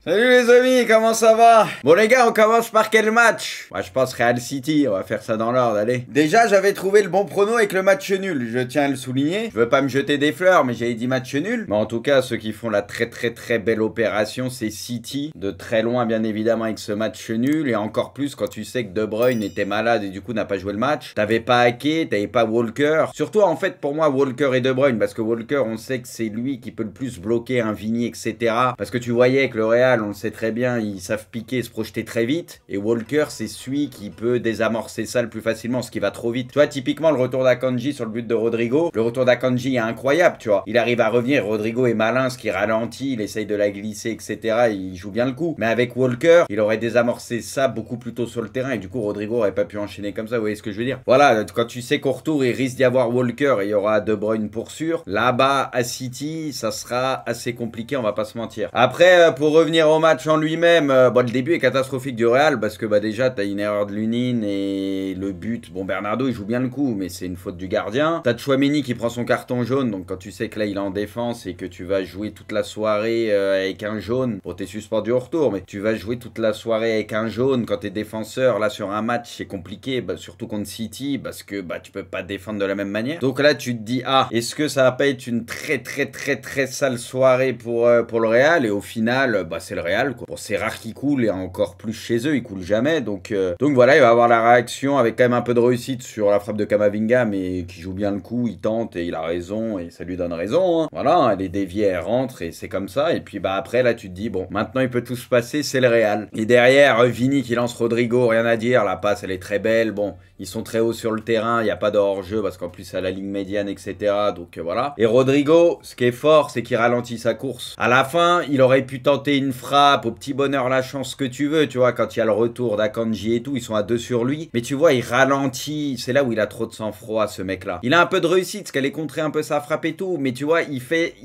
Salut les amis, comment ça va? Bon les gars, on commence par quel match? Je pense Real City, on va faire ça dans l'ordre, allez. Déjà, j'avais trouvé le bon prono avec le match nul, je tiens à le souligner. Je veux pas me jeter des fleurs, mais j'avais dit match nul. Mais en tout cas, ceux qui font la très belle opération, c'est City. De très loin, bien évidemment, avec ce match nul. Et encore plus quand tu sais que De Bruyne était malade et du coup n'a pas joué le match. T'avais pas Ake, t'avais pas Walker. Surtout en fait, pour moi, Walker et De Bruyne. Parce que Walker, on sait que c'est lui qui peut le plus bloquer un Vini, etc. Parce que tu voyais que le Real, on le sait très bien, ils savent piquer et se projeter très vite. Et Walker, c'est celui qui peut désamorcer ça le plus facilement, ce qui va trop vite. Tu vois, typiquement, le retour d'Akanji sur le but de Rodrigo. Le retour d'Akanji est incroyable, tu vois. Il arrive à revenir, Rodrigo est malin, ce qui ralentit, il essaye de la glisser, etc. Et il joue bien le coup. Mais avec Walker, il aurait désamorcé ça beaucoup plus tôt sur le terrain. Et du coup, Rodrigo aurait pas pu enchaîner comme ça, vous voyez ce que je veux dire? Voilà, quand tu sais qu'au retour, il risque d'y avoir Walker et il y aura De Bruyne pour sûr. Là-bas, à City, ça sera assez compliqué, on va pas se mentir. Après, pour revenir au match en lui-même, bon, le début est catastrophique du Real parce que bah déjà t'as une erreur de Lunin et le but, bon Bernardo il joue bien le coup mais c'est une faute du gardien. T'as Tchouaméni qui prend son carton jaune, donc quand tu sais que là il est en défense et que tu vas jouer toute la soirée avec un jaune, bon t'es suspendu au retour mais tu vas jouer toute la soirée avec un jaune quand t'es défenseur, là sur un match c'est compliqué, bah, surtout contre City parce que bah tu peux pas défendre de la même manière. Donc là tu te dis ah, est-ce que ça va pas être une très sale soirée pour le Real? Et au final bah c'est le Real quoi. Bon, c'est rare qu'ils coulent et encore plus chez eux, ils coulent jamais. Donc voilà, il va avoir la réaction avec quand même un peu de réussite sur la frappe de Camavinga, mais qui joue bien le coup, il tente et il a raison et ça lui donne raison. Hein. Voilà, elle est déviée, elle rentre et c'est comme ça. Et puis bah après là tu te dis bon, maintenant il peut tout se passer, c'est le Real. Et derrière, Vini qui lance Rodrigo, rien à dire, la passe elle est très belle. Bon, ils sont très hauts sur le terrain, il n'y a pas de hors-jeu parce qu'en plus c'est à la ligne médiane, etc. Donc voilà. Et Rodrigo, ce qui est fort, c'est qu'il ralentit sa course. À la fin, il aurait pu tenter une frappe, au petit bonheur la chance que tu veux, tu vois, quand il y a le retour d'Akanji et tout, ils sont à deux sur lui. Mais tu vois, il ralentit, c'est là où il a trop de sang-froid ce mec-là. Il a un peu de réussite, parce qu'elle est contrée un peu sa frappe et tout, mais tu vois, il fait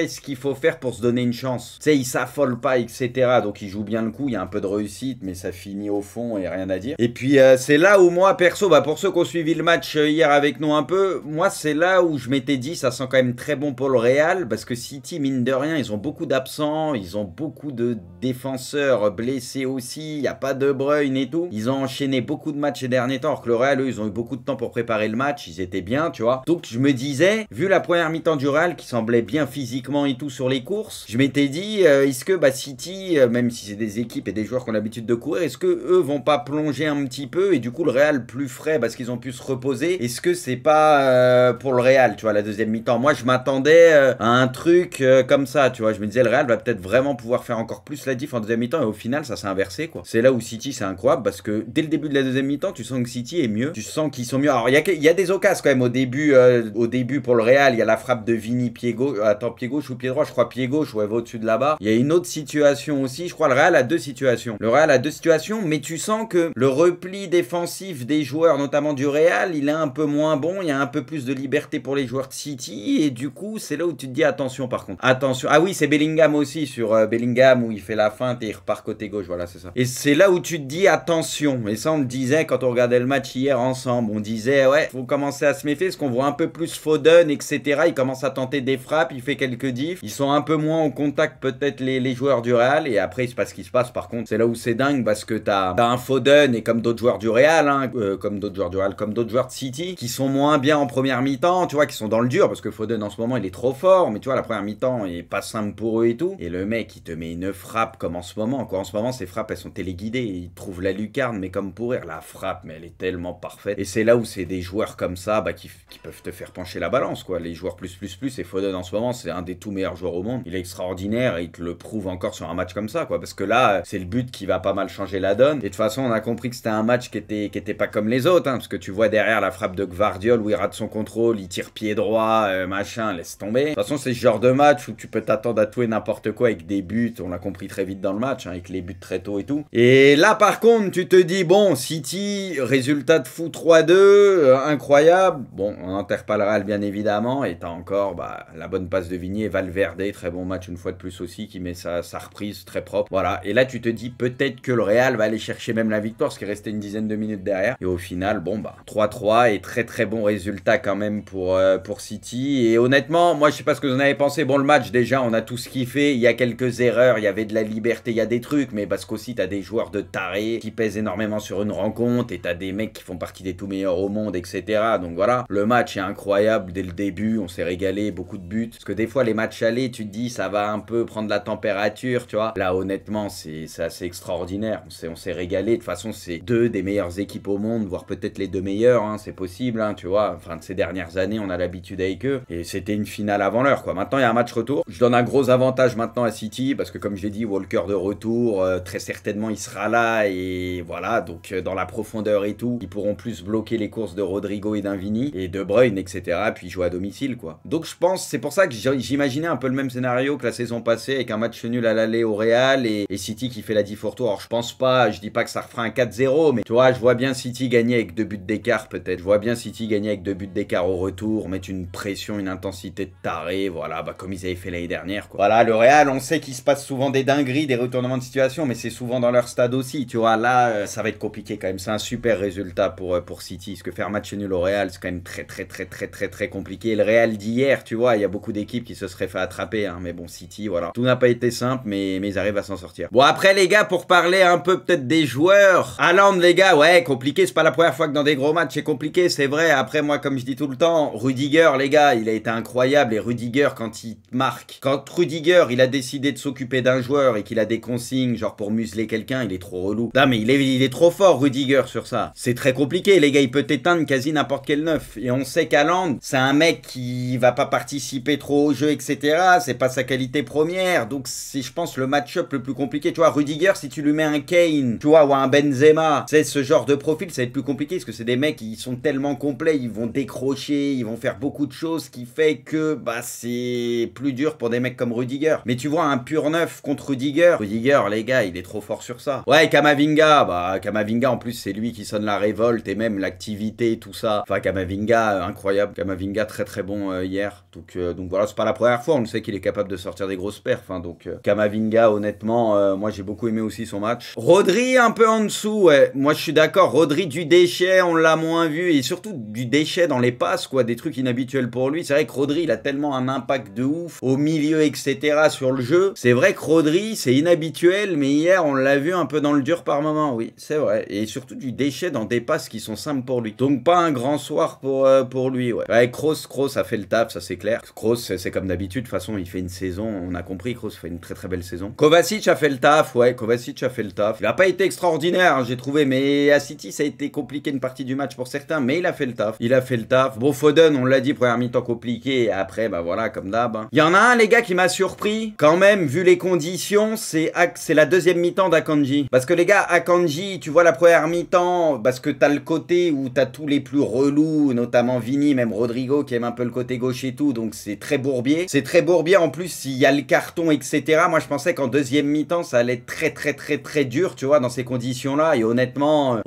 ce qu'il faut faire pour se donner une chance. Tu sais, il s'affole pas, etc. Donc il joue bien le coup, il y a un peu de réussite, mais ça finit au fond et rien à dire. Et puis c'est là où moi, perso, bah pour ceux qui ont suivi le match hier avec nous un peu, moi c'est là où je m'étais dit, ça sent quand même très bon pour le Real, parce que City, mine de rien, ils ont beaucoup d'absents, ils ont beaucoup de défenseurs blessés aussi, il n'y a pas De Bruyne et tout. Ils ont enchaîné beaucoup de matchs ces derniers temps, alors que le Real, eux, ils ont eu beaucoup de temps pour préparer le match, ils étaient bien, tu vois. Donc je me disais, vu la première mi-temps du Real qui semblait bien physiquement et tout sur les courses, je m'étais dit, est-ce que bah, City, même si c'est des équipes et des joueurs qui ont l'habitude de courir, est-ce que eux vont pas plonger un petit peu et du coup le Real plus frais parce qu'ils ont pu se reposer? Est-ce que c'est pas pour le Real, tu vois, la deuxième mi-temps? Moi je m'attendais à un truc comme ça, tu vois. Je me disais le Real va peut-être vraiment pouvoir faire encore plus la diff en deuxième mi-temps et au final ça s'est inversé quoi. C'est là où City c'est incroyable parce que dès le début de la deuxième mi-temps tu sens que City est mieux, tu sens qu'ils sont mieux. Alors il y a des occasions quand même au début pour le Real, il y a la frappe de Vini pied gauche, attends pied gauche ou pied droit, je crois pied gauche, ouais va au-dessus de là-bas. Il y a une autre situation aussi, je crois le Real a deux situations. Le Real a deux situations mais tu sens que le repli défensif des joueurs notamment du Real, il est un peu moins bon, il y a un peu plus de liberté pour les joueurs de City et du coup c'est là où tu te dis attention par contre. Attention, ah oui c'est Bellingham aussi sur Bellingham où il fait la feinte et il repart côté gauche, voilà c'est ça. Et c'est là où tu te dis attention, et ça on le disait quand on regardait le match hier ensemble, on disait ouais faut commencer à se méfier parce qu'on voit un peu plus Foden etc, il commence à tenter des frappes, il fait quelques diffs, ils sont un peu moins au contact peut-être les joueurs du Real et après il se passe ce qui se passe par contre, c'est là où c'est dingue parce que t'as un Foden et comme d'autres joueurs du Real, hein, comme d'autres joueurs du Real, comme d'autres joueurs de City qui sont moins bien en première mi-temps, tu vois, qui sont dans le dur parce que Foden en ce moment il est trop fort, mais tu vois la première mi-temps il est pas simple pour eux et tout, et le mec il te met une frappe comme en ce moment, quoi. En ce moment ces frappes elles sont téléguidées, il trouve la lucarne mais comme pour rire, la frappe mais elle est tellement parfaite, et c'est là où c'est des joueurs comme ça bah, qui peuvent te faire pencher la balance quoi, les joueurs plus, et Foden en ce moment c'est un des tout meilleurs joueurs au monde, il est extraordinaire et il te le prouve encore sur un match comme ça quoi, parce que là c'est le but qui va pas mal changer la donne, et de toute façon on a compris que c'était un match qui était pas comme les autres, hein, parce que tu vois derrière la frappe de Gvardiol où il rate son contrôle, il tire pied droit, machin, laisse tomber. De toute façon c'est ce genre de match où tu peux t'attendre à tout et n'importe quoi avec des buts, on l'a compris très vite dans le match, hein, avec les buts très tôt et tout. Et là par contre tu te dis bon, City, résultat de fou 3-2, incroyable, bon on enterre pas le Real bien évidemment, et t'as encore bah, la bonne passe de Vigny et Valverde, très bon match une fois de plus aussi, qui met sa reprise très propre, voilà. Et là tu te dis peut-être que le Real va aller chercher même la victoire, parce qu'il restait une dizaine de minutes derrière, et au final final, bon bah 3-3 et très très bon résultat quand même pour City. Et honnêtement, moi je sais pas ce que vous en avez pensé. Bon, le match déjà, on a tous kiffé. Il y a quelques erreurs, il y avait de la liberté, il y a des trucs, mais parce qu'aussi t'as des joueurs de tarés qui pèsent énormément sur une rencontre et t'as des mecs qui font partie des tout meilleurs au monde, etc. Donc voilà, le match est incroyable dès le début, on s'est régalé, beaucoup de buts. Parce que des fois les matchs allés, tu te dis ça va un peu prendre la température, tu vois. Là honnêtement, c'est assez extraordinaire. On s'est régalé. De toute façon, c'est deux des meilleures équipes au monde, voire peut-être les deux meilleures, hein, c'est possible, hein, tu vois. Enfin, de ces dernières années, on a l'habitude avec eux. Et c'était une finale avant l'heure, quoi. Maintenant, il y a un match retour. Je donne un gros avantage maintenant à City, parce que comme je l'ai dit, Walker de retour, très certainement, il sera là. Et voilà, donc dans la profondeur et tout, ils pourront plus bloquer les courses de Rodrigo et d'Invini, et De Bruyne, etc. Puis jouer à domicile, quoi. Donc je pense, c'est pour ça que j'imaginais un peu le même scénario que la saison passée, avec un match nul à l'aller au Real, et City qui fait la 10 pour tour. Alors je pense pas, je dis pas que ça refera un 4-0, mais tu vois, je vois bien City gagner avec 2 buts d'écart peut-être. Je vois bien City gagner avec 2 buts d'écart au retour, mettre une pression, une intensité de taré, voilà, bah comme ils avaient fait l'année dernière, quoi. Voilà, le Real, on sait qu'il se passe souvent des dingueries, des retournements de situation, mais c'est souvent dans leur stade aussi, tu vois. Là, ça va être compliqué quand même. C'est un super résultat pour City, parce que faire match nul au Real, c'est quand même très compliqué. Le Real d'hier, tu vois, il y a beaucoup d'équipes qui se seraient fait attraper, hein, mais bon, City, voilà. Tout n'a pas été simple, mais ils arrivent à s'en sortir. Bon, après, les gars, pour parler un peu peut-être des joueurs, Haaland, les gars, ouais, compliqué, c'est pas la première fois que dans des gros matchs c'est compliqué, c'est vrai. Après, moi, comme je dis tout le temps, Rudiger, les gars, il a été incroyable. Et Rudiger, quand il marque, quand Rudiger, il a décidé de s'occuper d'un joueur et qu'il a des consignes, genre pour museler quelqu'un, il est trop relou. Non, mais il est trop fort, Rudiger, sur ça. C'est très compliqué, les gars, il peut t'éteindre quasi n'importe quel neuf. Et on sait qu'Haaland, c'est un mec qui va pas participer trop au jeu, etc. C'est pas sa qualité première. Donc, c'est, je pense, le match-up le plus compliqué. Tu vois, Rudiger, si tu lui mets un Kane, tu vois, ou un Benzema, c'est ce genre de profil, ça va être plus compliqué parce que c'est des mecs qui sont tellement complets, ils vont décrocher, ils vont faire beaucoup de choses, ce qui fait que bah c'est plus dur pour des mecs comme Rudiger. Mais tu vois un pur neuf contre Rudiger, les gars, il est trop fort sur ça. Ouais, Camavinga, bah Camavinga en plus c'est lui qui sonne la révolte et même l'activité, tout ça. Enfin Camavinga, incroyable, Camavinga très bon hier. Donc voilà, c'est pas la première fois, on le sait qu'il est capable de sortir des grosses perfs. Hein, donc Camavinga, honnêtement, moi j'ai beaucoup aimé aussi son match. Rodri un peu en dessous, ouais. Moi je suis d'accord, Rodri du déchet, on l'a moins vu, et surtout du déchet dans les passes, quoi, des trucs inhabituels pour lui. C'est vrai que Rodri, il a tellement un impact de ouf au milieu, etc. sur le jeu. C'est vrai que Rodri, c'est inhabituel, mais hier, on l'a vu un peu dans le dur par moment, oui, c'est vrai. Et surtout du déchet dans des passes qui sont simples pour lui. Donc pas un grand soir pour lui, ouais. Ouais, Kroos a fait le taf, ça c'est clair. Kroos, c'est comme d'habitude, de toute façon, il fait une saison, on a compris, Kroos fait une très belle saison. Kovacic a fait le taf, ouais, Kovacic a fait le taf. Il a pas été extraordinaire, hein, j'ai trouvé, mais à City, ça a été compliqué une partie du match pour certains, mais il a fait le taf. Il a fait le taf. Bon, Foden, on l'a dit, première mi-temps compliqué, et après, bah voilà, comme d'hab. Hein. Il y en a un, les gars, qui m'a surpris, quand même, vu les conditions, c'est la deuxième mi-temps d'Akanji. Parce que les gars, Akanji, tu vois la première mi-temps, parce que t'as le côté où t'as tous les plus relous, notamment Vini, même Rodrigo, qui aime un peu le côté gauche et tout, donc c'est très bourbier. C'est très bourbier, en plus, s'il y a le carton, etc. Moi, je pensais qu'en deuxième mi-temps, ça allait être très dur, tu vois, dans ces conditions-là, et honnêtement,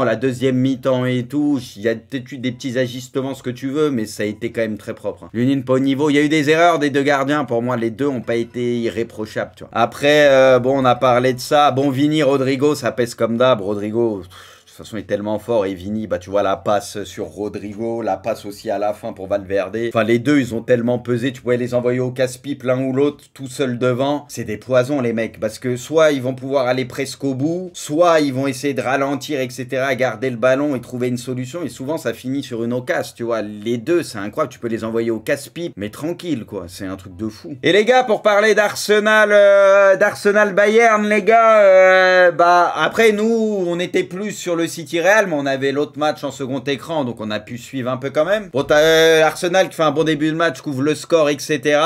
la deuxième mi-temps et tout, il y a peut-être eu des petits ajustements, ce que tu veux, mais ça a été quand même très propre. Hein. L'Union pas au niveau, il y a eu des erreurs des deux gardiens, pour moi, les deux ont pas été irréprochables, tu vois. Après, bon, on a parlé de ça, bon, Vini, Rodrigo, ça pèse comme d'hab, Rodrigo... De toute façon, il est tellement fort. Et Vini, bah, tu vois la passe sur Rodrigo, la passe aussi à la fin pour Valverde. Enfin, les deux, ils ont tellement pesé. Tu pouvais les envoyer au casse-pipe l'un ou l'autre, tout seul devant. C'est des poisons, les mecs. Parce que soit ils vont pouvoir aller presque au bout, soit ils vont essayer de ralentir, etc., garder le ballon et trouver une solution. Et souvent, ça finit sur une occasion, tu vois. Les deux, c'est incroyable. Tu peux les envoyer au casse-pipe, mais tranquille, quoi. C'est un truc de fou. Et les gars, pour parler d'Arsenal Bayern, les gars, bah, après, nous, on était plus sur le City Real, mais on avait l'autre match en second écran, donc on a pu suivre un peu quand même. Bon, t'as Arsenal qui fait un bon début de match, couvre le score, etc.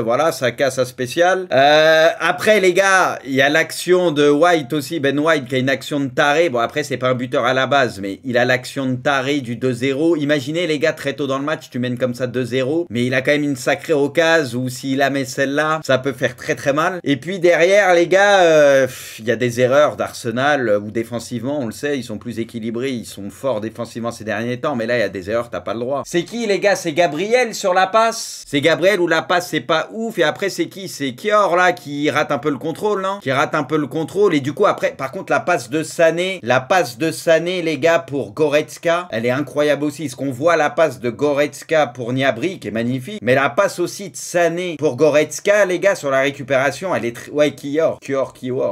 Voilà, ça casse à spécial. Après, les gars, il y a l'action de White aussi, Ben White, qui a une action de taré. Bon, après, c'est pas un buteur à la base, mais il a l'action de taré du 2-0. Imaginez, les gars, très tôt dans le match, tu mènes comme ça 2-0, mais il a quand même une sacrée occasion, où s'il la met celle-là, ça peut faire très mal. Et puis derrière, les gars, il y a des erreurs d'Arsenal, où défensivement, on le sait, ils sont plus équilibrés, ils sont forts défensivement ces derniers temps, mais là il y a des erreurs, t'as pas le droit. C'est qui les gars? C'est Gabriel sur la passe? C'est Gabriel où la passe c'est pas ouf, et après c'est qui? C'est Kior là qui rate un peu le contrôle, non? Qui rate un peu le contrôle, et du coup après, par contre la passe de Sané, les gars pour Goretzka, elle est incroyable aussi. Ce qu'on voit la passe de Goretzka pour Gnabry qui est magnifique, mais la passe aussi de Sané pour Goretzka, les gars, sur la récupération, elle est ouais, Kior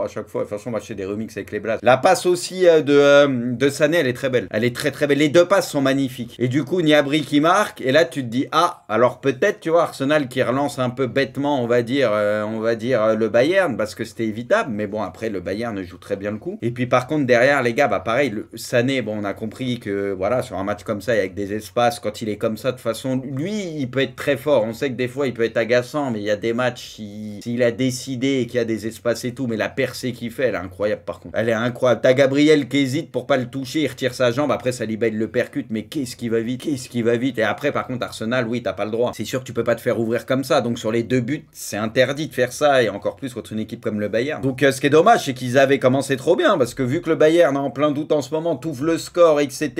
à chaque fois. De toute façon, moi je fais des remixes avec les blazes. La passe aussi de Sané, elle est très belle. Elle est très très belle. Les deux passes sont magnifiques. Et du coup, Gnabry qui marque, et là tu te dis, ah, alors peut-être, tu vois, Arsenal qui relance un peu bêtement, on va dire le Bayern, parce que c'était évitable, mais bon, après le Bayern joue très bien le coup. Et puis par contre, derrière, les gars, bah pareil, le Sané, bon, on a compris que voilà, sur un match comme ça, avec des espaces, quand il est comme ça, de toute façon, lui, il peut être très fort. On sait que des fois, il peut être agaçant, mais il y a des matchs, s'il a décidé et qu'il y a des espaces et tout, mais la percée qu'il fait, elle est incroyable par contre. Elle est incroyable. T'as Gabriel qui hésite pour pas le toucher, il retire sa jambe, après Saliba, il le percute, mais qu'est-ce qui va vite, et après, par contre, Arsenal, oui, t'as pas le droit. C'est sûr que tu peux pas te faire ouvrir comme ça, donc sur les deux buts, c'est interdit de faire ça, et encore plus contre une équipe comme le Bayern. Donc ce qui est dommage, c'est qu'ils avaient commencé trop bien, parce que vu que le Bayern est en plein doute en ce moment, t'ouvres le score, etc.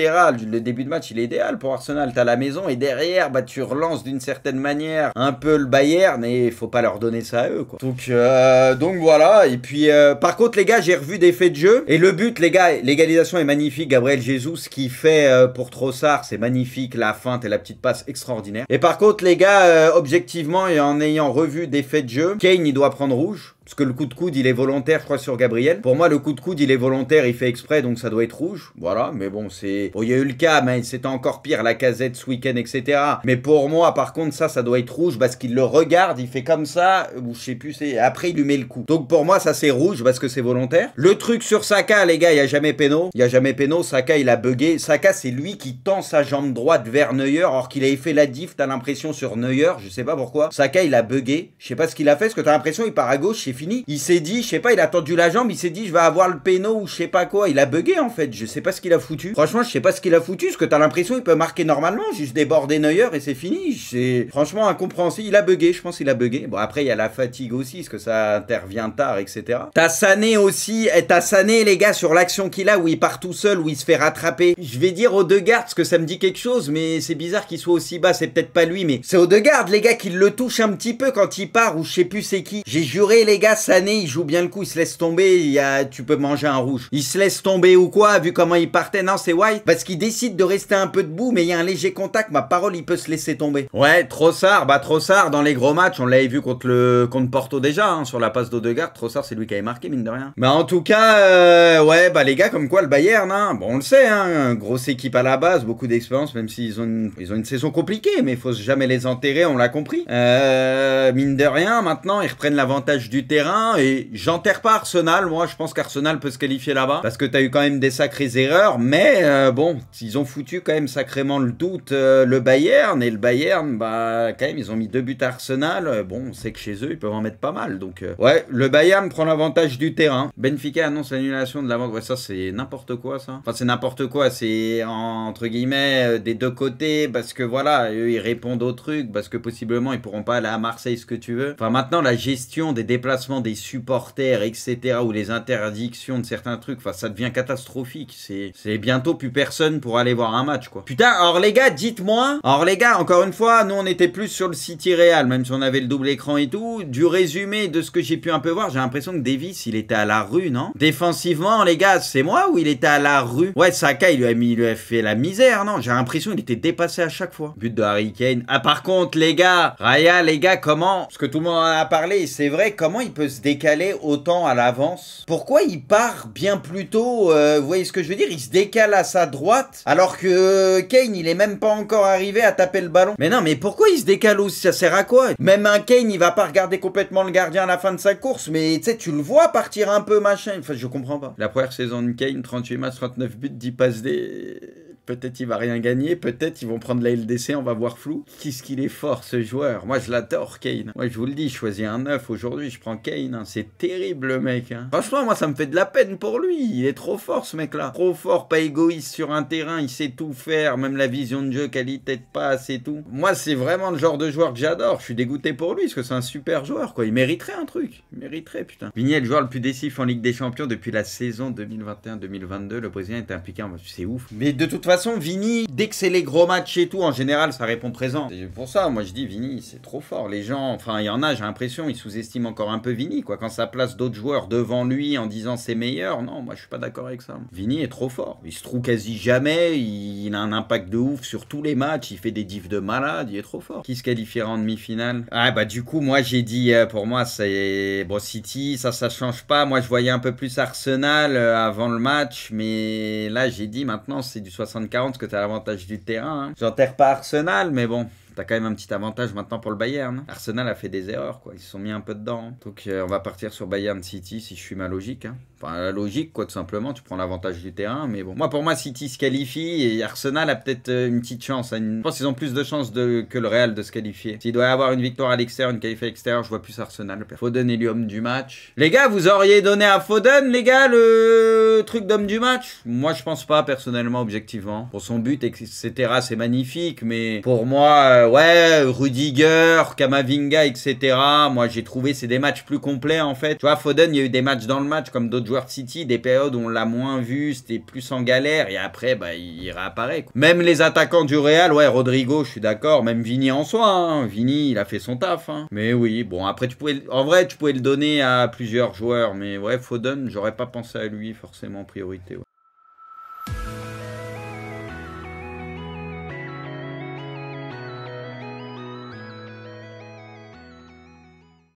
Le début de match, il est idéal pour Arsenal. T'as la maison, et derrière, bah tu relances d'une certaine manière un peu le Bayern, et il faut pas leur donner ça à eux, quoi. Donc voilà, et puis par contre, les gars, j'ai revu des faits de jeu, et le but, les gars, l'égalisation est magnifique. Gabriel Jesus qui fait pour Trossard, c'est magnifique, la feinte et la petite passe extraordinaire. Et par contre, les gars, objectivement, et en ayant revu des faits de jeu, Kane, il doit prendre rouge. Parce que le coup de coude, il est volontaire, je crois, sur Gabriel. Pour moi, le coup de coude, il est volontaire, il fait exprès, donc ça doit être rouge. Voilà, mais bon, c'est... Bon, il y a eu le cas, mais c'était encore pire, la Casette ce week-end, etc. Mais pour moi, par contre, ça doit être rouge, parce qu'il le regarde, il fait comme ça, ou je sais plus, c'est... Après, il lui met le coup. Donc pour moi, ça c'est rouge, parce que c'est volontaire. Le truc sur Saka, les gars, il n'y a jamais péno. Il n'y a jamais péno, Saka, il a bugué. Saka, c'est lui qui tend sa jambe droite vers Neuer, alors qu'il avait fait la diff, t'as l'impression, sur Neuer, je sais pas pourquoi. Saka, il a bugué. Je sais pas ce qu'il a fait, parce que t'as l'impression, il part à gauche, c'est fini. Il s'est dit, je sais pas, il a tendu la jambe, il s'est dit, je vais avoir le péno ou je sais pas quoi. Il a bugué en fait, je sais pas ce qu'il a foutu. Franchement, je sais pas ce qu'il a foutu, parce que t'as l'impression il peut marquer normalement, juste déborder Neuer et c'est fini. C'est franchement incompréhensible. Il a bugué, je pense qu'il a bugué. Bon, après, il y a la fatigue aussi, parce que ça intervient tard, etc. T'as Sané aussi, et t'as Sané, les gars, sur l'action qu'il a, où il part tout seul, où il se fait rattraper. Je vais dire Odegaard, parce que ça me dit quelque chose, mais c'est bizarre qu'il soit aussi bas, c'est peut-être pas lui, mais c'est Odegaard, les gars, qui le touche un petit peu quand il part, ou je sais plus c'est qui. J'ai juré, les gars, Sané, il joue bien le coup, il se laisse tomber, tu peux manger un rouge. Il se laisse tomber ou quoi, vu comment il partait. Non, c'est White, parce qu'il décide de rester un peu debout, mais il y a un léger contact, ma parole, il peut se laisser tomber. Ouais, Trossard, Trossard, dans les gros matchs, on l'avait vu contre Porto déjà, hein, sur la passe d'Odegaard. Trossard, c'est lui qui avait marqué, mine de rien. Mais en tout cas, ouais, les gars, comme quoi, le Bayern, hein, bon, on le sait, hein, grosse équipe à la base, beaucoup d'expérience, même s'ils ont une saison compliquée, mais il faut jamais les enterrer, on l'a compris. Mine de rien, maintenant, ils reprennent l'avantage du terrain, et j'enterre pas Arsenal, moi je pense qu'Arsenal peut se qualifier là-bas, parce que t'as eu quand même des sacrées erreurs, mais bon, ils ont foutu quand même sacrément le doute le Bayern, et le Bayern, bah quand même ils ont mis 2 buts à Arsenal, bon on sait que chez eux ils peuvent en mettre pas mal, donc ouais, le Bayern prend l'avantage du terrain. Benfica annonce l'annulation de la vente, ouais ça c'est n'importe quoi ça, enfin c'est n'importe quoi, c'est entre guillemets des deux côtés, parce que voilà, eux ils répondent au truc, parce que possiblement ils pourront pas aller à Marseille, ce que tu veux. Enfin maintenant la gestion des déplacements des supporters, etc., ou les interdictions de certains trucs, enfin ça devient catastrophique, c'est bientôt plus personne pour aller voir un match quoi. Putain, alors les gars, dites-moi, alors les gars, encore une fois, nous on était plus sur le City Real, même si on avait le double écran et tout, du résumé de ce que j'ai pu un peu voir, j'ai l'impression que Davis il était à la rue, non? Défensivement les gars, c'est moi ou il était à la rue? Ouais, Saka il lui a fait la misère, non? J'ai l'impression qu'il était dépassé à chaque fois. But de Harry Kane. Ah par contre les gars, Raya les gars, comment, parce que tout le monde en a parlé, c'est vrai, comment il peut se décaler autant à l'avance? Pourquoi il part bien plus tôt? Vous voyez ce que je veux dire? Il se décale à sa droite, alors que Kane, il est même pas encore arrivé à taper le ballon. Mais non, mais pourquoi il se décale aussi? Ça sert à quoi? Même un Kane, il va pas regarder complètement le gardien à la fin de sa course, mais tu sais, tu le vois partir un peu, machin. Enfin, je comprends pas. La première saison de Kane, 38 matchs, 39 buts, 10 passes D... Peut-être il va rien gagner, peut-être ils vont prendre la LDC, on va voir flou. Qu'est-ce qu'il est fort ce joueur. Moi je l'adore Kane. Moi je vous le dis, je choisis un 9 aujourd'hui, je prends Kane. Hein. C'est terrible le mec. Hein. Franchement moi ça me fait de la peine pour lui. Il est trop fort ce mec là. Trop fort, pas égoïste sur un terrain, il sait tout faire. Même la vision de jeu, qualité de passe et tout. Moi c'est vraiment le genre de joueur que j'adore. Je suis dégoûté pour lui parce que c'est un super joueur quoi. Il mériterait un truc. Il mériterait putain. Vigny est le joueur le plus décisif en Ligue des Champions depuis la saison 2021-2022. Le Brésilien était impliqué en... C'est ouf. Mais de toute façon Vigny, dès que c'est les gros matchs et tout, en général, ça répond présent. C'est pour ça, moi je dis Vigny, c'est trop fort. Les gens, enfin, il y en a, j'ai l'impression, ils sous-estiment encore un peu Vigny, quoi. Quand ça place d'autres joueurs devant lui en disant c'est meilleur, non, moi je suis pas d'accord avec ça. Vigny est trop fort. Il se trouve quasi jamais, il a un impact de ouf sur tous les matchs, il fait des diffs de malade, il est trop fort. Qui se qualifiera en demi-finale? Ah, bah du coup, moi j'ai dit, pour moi, c'est. Bon, City, ça change pas. Moi je voyais un peu plus Arsenal avant le match, mais là j'ai dit maintenant c'est du 60-40 parce que t'as l'avantage du terrain. Hein. J'enterre pas Arsenal, mais bon. T'as quand même un petit avantage maintenant pour le Bayern. Hein. Arsenal a fait des erreurs, quoi. Ils se sont mis un peu dedans. Hein. Donc on va partir sur Bayern City si je suis ma logique. Hein. Enfin, la logique, quoi, tout simplement. Tu prends l'avantage du terrain. Mais bon, moi, pour moi, City se qualifie et Arsenal a peut-être une petite chance. Hein. Je pense qu'ils ont plus de chances que le Real de se qualifier. S'il doit y avoir une victoire à l'extérieur, une qualifiée à l'extérieur, je vois plus Arsenal. Foden est l'homme du match. Les gars, vous auriez donné à Foden, les gars, le truc d'homme du match? Moi, je pense pas, personnellement, objectivement. Pour son but, etc., c'est magnifique. Mais pour moi, ouais, Rudiger, Kamavinga, etc. Moi, j'ai trouvé c'est des matchs plus complets, en fait. Tu vois, Foden, il y a eu des matchs dans le match, comme d'autres joueurs de City, des périodes où on l'a moins vu, c'était plus en galère, et après, bah, il réapparaît, quoi. Même les attaquants du Real, ouais, Rodrigo, je suis d'accord, même Vigny en soi, hein. Vigny, il a fait son taf, hein. Mais oui, bon, après, en vrai, tu pouvais le donner à plusieurs joueurs, mais ouais, Foden, j'aurais pas pensé à lui, forcément, en priorité, ouais.